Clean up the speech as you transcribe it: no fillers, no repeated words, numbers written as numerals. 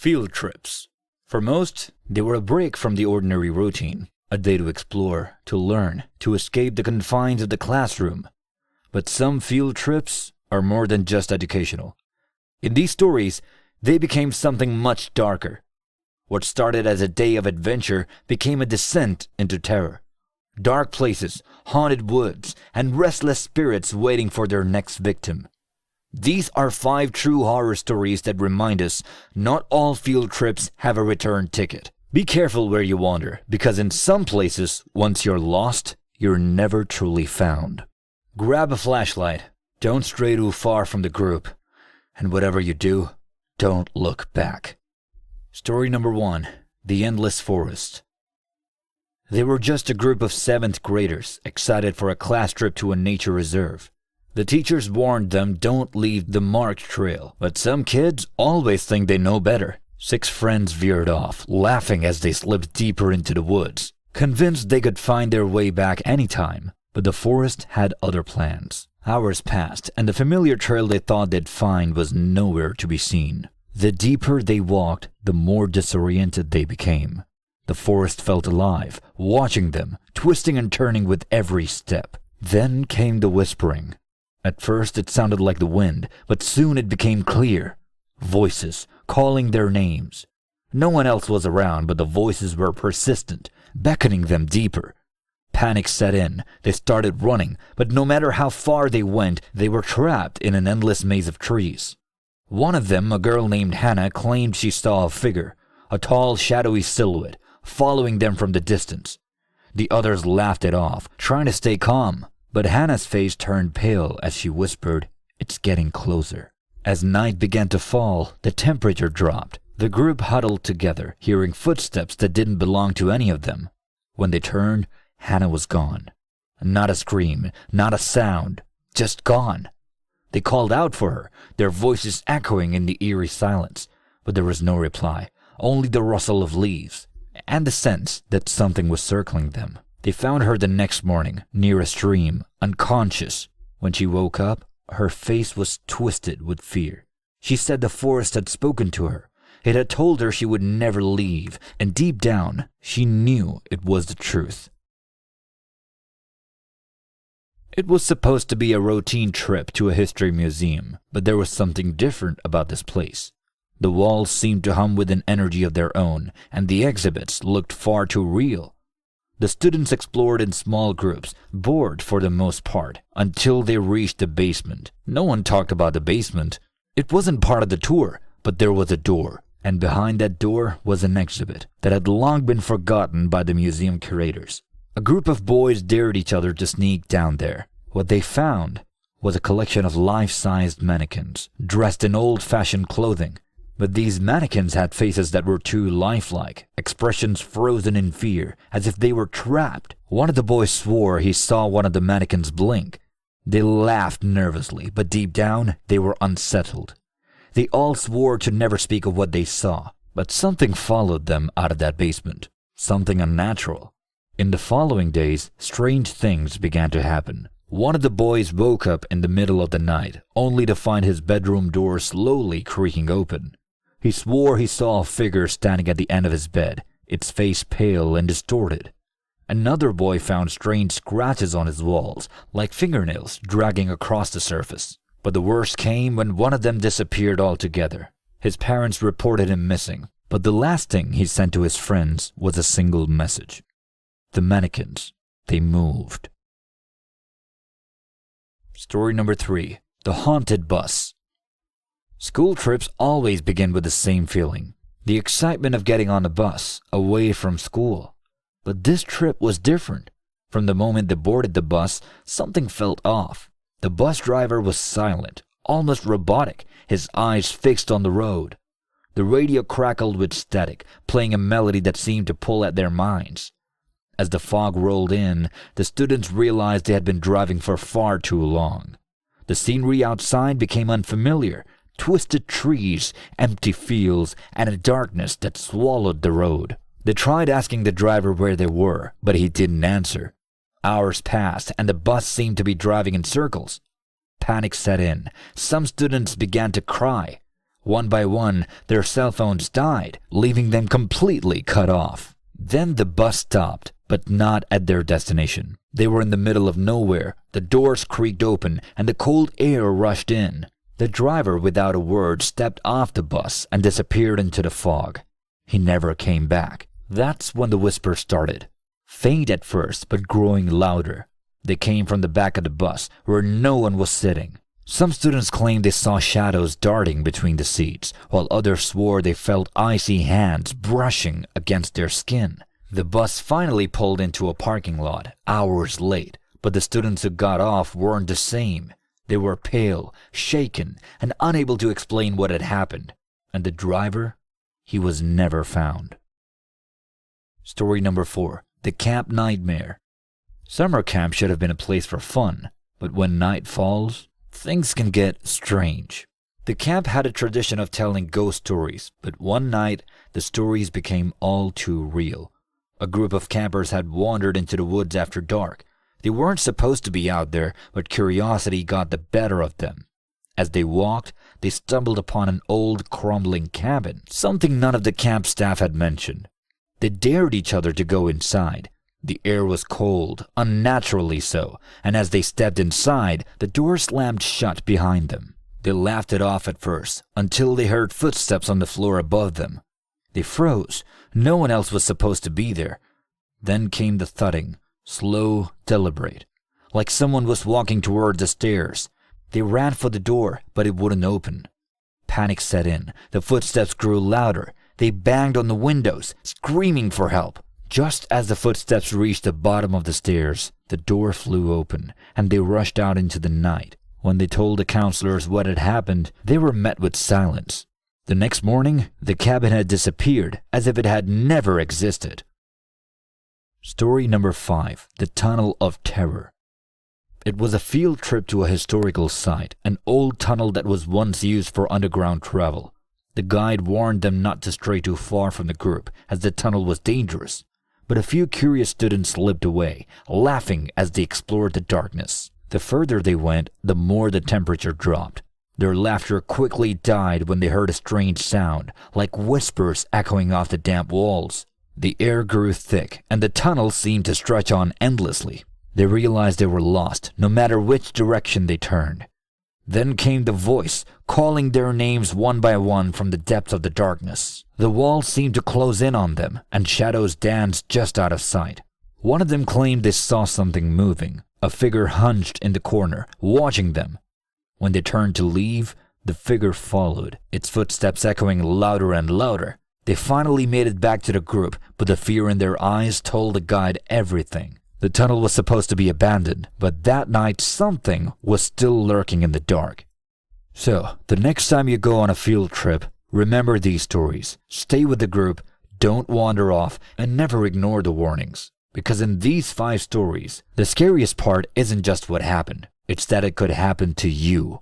Field trips. For most, they were a break from the ordinary routine, a day to explore, to learn, to escape the confines of the classroom. But some field trips are more than just educational. In these stories, they became something much darker. What started as a day of adventure became a descent into terror. Dark places, haunted woods, and restless spirits waiting for their next victim. These are 5 true horror stories that remind us not all field trips have a return ticket. Be careful where you wander, because in some places, once you're lost, you're never truly found. Grab a flashlight, don't stray too far from the group, and whatever you do, don't look back. Story number 1, The Endless Forest. They were just a group of 7th graders excited for a class trip to a nature reserve. The teachers warned them don't leave the marked trail, but some kids always think they know better. 6 friends veered off, laughing as they slipped deeper into the woods, convinced they could find their way back anytime. But the forest had other plans. Hours passed, and the familiar trail they thought they'd find was nowhere to be seen. The deeper they walked, the more disoriented they became. The forest felt alive, watching them, twisting and turning with every step. Then came the whispering. At first it sounded like the wind, but soon it became clear. Voices, calling their names. No one else was around, but the voices were persistent, beckoning them deeper. Panic set in. They started running, but no matter how far they went, they were trapped in an endless maze of trees. One of them, a girl named Hannah, claimed she saw a figure, a tall, shadowy silhouette, following them from the distance. The others laughed it off, trying to stay calm. But Hannah's face turned pale as she whispered, "It's getting closer." As night began to fall, the temperature dropped. The group huddled together, hearing footsteps that didn't belong to any of them. When they turned, Hannah was gone. Not a scream, not a sound, just gone. They called out for her, their voices echoing in the eerie silence, but there was no reply, only the rustle of leaves, and the sense that something was circling them. They found her the next morning, near a stream, unconscious. When she woke up, her face was twisted with fear. She said the forest had spoken to her. It had told her she would never leave, and deep down, she knew it was the truth. It was supposed to be a routine trip to a history museum, but there was something different about this place. The walls seemed to hum with an energy of their own, and the exhibits looked far too real. The students explored in small groups, bored for the most part, until they reached the basement. No one talked about the basement. It wasn't part of the tour, but there was a door, and behind that door was an exhibit that had long been forgotten by the museum curators. A group of boys dared each other to sneak down there. What they found was a collection of life-sized mannequins, dressed in old-fashioned clothing. But these mannequins had faces that were too lifelike, expressions frozen in fear, as if they were trapped. One of the boys swore he saw one of the mannequins blink. They laughed nervously, but deep down, they were unsettled. They all swore to never speak of what they saw, but something followed them out of that basement, something unnatural. In the following days, strange things began to happen. One of the boys woke up in the middle of the night, only to find his bedroom door slowly creaking open. He swore he saw a figure standing at the end of his bed, its face pale and distorted. Another boy found strange scratches on his walls, like fingernails dragging across the surface. But the worst came when one of them disappeared altogether. His parents reported him missing, but the last thing he sent to his friends was a single message. The mannequins, they moved. Story number 3, The Haunted Bus. School trips always begin with the same feeling, the excitement of getting on the bus, away from school. But this trip was different. From the moment they boarded the bus, something felt off. The bus driver was silent, almost robotic, his eyes fixed on the road. The radio crackled with static, playing a melody that seemed to pull at their minds. As the fog rolled in, the students realized they had been driving for far too long. The scenery outside became unfamiliar. Twisted trees, empty fields, and a darkness that swallowed the road. They tried asking the driver where they were, but he didn't answer. Hours passed, and the bus seemed to be driving in circles. Panic set in. Some students began to cry. One by one, their cell phones died, leaving them completely cut off. Then the bus stopped, but not at their destination. They were in the middle of nowhere. The doors creaked open and the cold air rushed in. The driver, without a word, stepped off the bus and disappeared into the fog. He never came back. That's when the whispers started. Faint at first, but growing louder. They came from the back of the bus, where no one was sitting. Some students claimed they saw shadows darting between the seats, while others swore they felt icy hands brushing against their skin. The bus finally pulled into a parking lot, hours late, but the students who got off weren't the same. They were pale, shaken, and unable to explain what had happened. And the driver? He was never found. Story number 4. The Camp Nightmare. Summer camp should have been a place for fun, but when night falls, things can get strange. The camp had a tradition of telling ghost stories, but one night, the stories became all too real. A group of campers had wandered into the woods after dark. They weren't supposed to be out there, but curiosity got the better of them. As they walked, they stumbled upon an old, crumbling cabin, something none of the camp staff had mentioned. They dared each other to go inside. The air was cold, unnaturally so, and as they stepped inside, the door slammed shut behind them. They laughed it off at first, until they heard footsteps on the floor above them. They froze. No one else was supposed to be there. Then came the thudding, slow, deliberate, like someone was walking toward the stairs. They ran for the door, but it wouldn't open. Panic set in. The footsteps grew louder. They banged on the windows, screaming for help. Just as the footsteps reached the bottom of the stairs, the door flew open, and they rushed out into the night. When they told the counselors what had happened, they were met with silence. The next morning, the cabin had disappeared, as if it had never existed. Story number 5. The Tunnel of Terror. It was a field trip to a historical site, an old tunnel that was once used for underground travel. The guide warned them not to stray too far from the group, as the tunnel was dangerous. But a few curious students slipped away, laughing as they explored the darkness. The further they went, the more the temperature dropped. Their laughter quickly died when they heard a strange sound, like whispers echoing off the damp walls. The air grew thick, and the tunnel seemed to stretch on endlessly. They realized they were lost, no matter which direction they turned. Then came the voice, calling their names one by one from the depths of the darkness. The walls seemed to close in on them, and shadows danced just out of sight. One of them claimed they saw something moving, a figure hunched in the corner, watching them. When they turned to leave, the figure followed, its footsteps echoing louder and louder. They finally made it back to the group, but the fear in their eyes told the guide everything. The tunnel was supposed to be abandoned, but that night something was still lurking in the dark. So, the next time you go on a field trip, remember these stories. Stay with the group, don't wander off, and never ignore the warnings. Because in these 5 stories, the scariest part isn't just what happened, it's that it could happen to you.